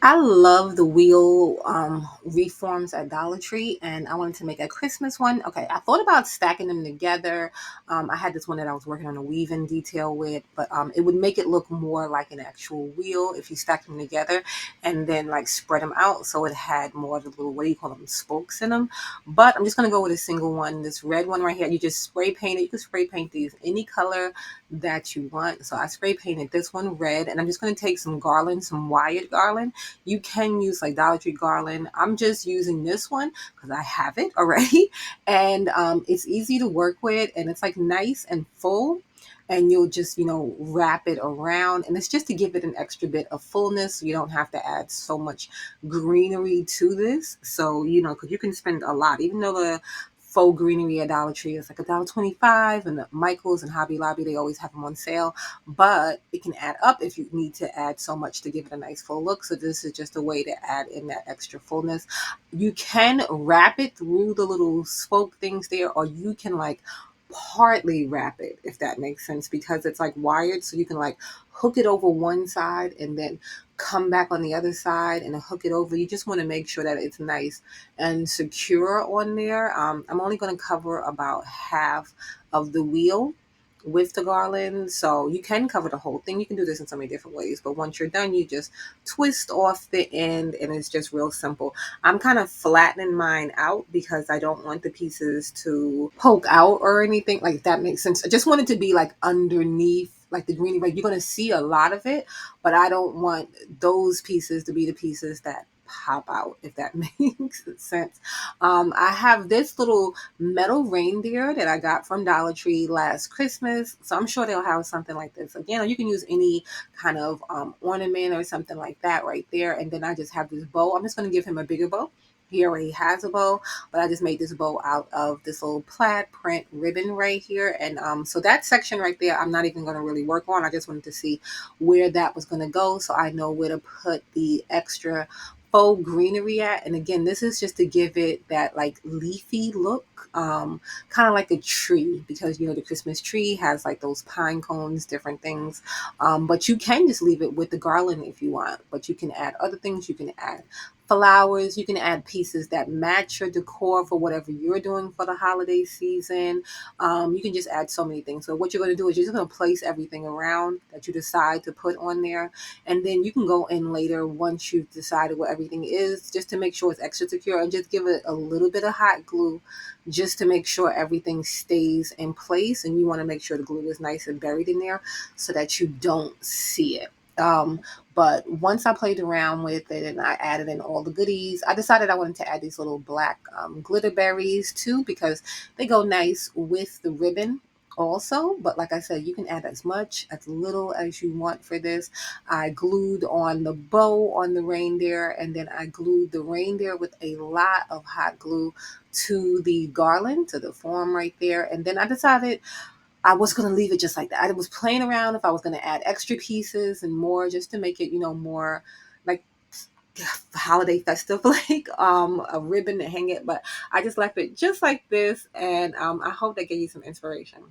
I love the wheel reforms at Dollar Tree, and I wanted to make a Christmas one. Okay, I thought about stacking them together. I had this one that I was working on a weaving detail with, but it would make it look more like an actual wheel if you stack them together and then like spread them out so it had more of the little, what do you call them, spokes in them. But I'm just going to go with a single one, this red one right here. You just spray paint it. You can spray paint these any color that you want. So I spray painted this one red, and I'm just going to take some garland, some wired garland. You can use like Dollar Tree garland. I'm just using this one because I have it already. And it's easy to work with, and it's like nice and full. And you'll just, wrap it around. And it's just to give it an extra bit of fullness. So you don't have to add so much greenery to this. So, because you can spend a lot, even though the faux greenery at Dollar Tree is like $1.25, and the Michaels and Hobby Lobby, they always have them on sale, but it can add up if you need to add so much to give it a nice full look. So this is just a way to add in that extra fullness. You can wrap it through the little spoke things there, or you can like partly wrap it, if that makes sense, because it's like wired. So you can like hook it over one side and then come back on the other side and hook it over. You just want to make sure that it's nice and secure on there. I'm only going to cover about half of the wheel with the garland. So you can cover the whole thing. You can do this in so many different ways, but once you're done, you just twist off the end and it's just real simple. I'm kind of flattening mine out because I don't want the pieces to poke out or anything, like if that makes sense. I just want it to be like underneath like the green, like you're going to see a lot of it, but I don't want those pieces to be the pieces that pop out, if that makes sense. I have this little metal reindeer that I got from Dollar Tree last Christmas. So I'm sure they'll have something like this again. Or you can use any kind of ornament or something like that right there. And then I just have this bow. I'm just going to give him a bigger bow. He already has a bow, but I just made this bow out of this little plaid print ribbon right here. And so that section right there, I'm not even going to really work on. I just wanted to see where that was going to go so I know where to put the extra faux greenery at. And again, this is just to give it that like leafy look, kind of like a tree, because the Christmas tree has like those pine cones, different things. But you can just leave it with the garland if you want, but you can add other things. You can add flowers, you can add pieces that match your decor for whatever you're doing for the holiday season. You can just add so many things. So what you're going to do is you're just going to place everything around that you decide to put on there, and then you can go in later once you've decided what everything is, just to make sure it's extra secure, and just give it a little bit of hot glue just to make sure everything stays in place. And you want to make sure the glue is nice and buried in there so that you don't see it. Um, but once I played around with it and I added in all the goodies, I decided I wanted to add these little black glitter berries too, because they go nice with the ribbon also. But like I said, you can add as much, as little as you want for this. I glued on the bow on the reindeer, and then I glued the reindeer with a lot of hot glue to the garland, to the form right there. And then I decided I was going to leave it just like that. I was playing around if I was going to add extra pieces and more, just to make it, more like holiday festive, like a ribbon to hang it. But I just left it just like this, and I hope that gave you some inspiration.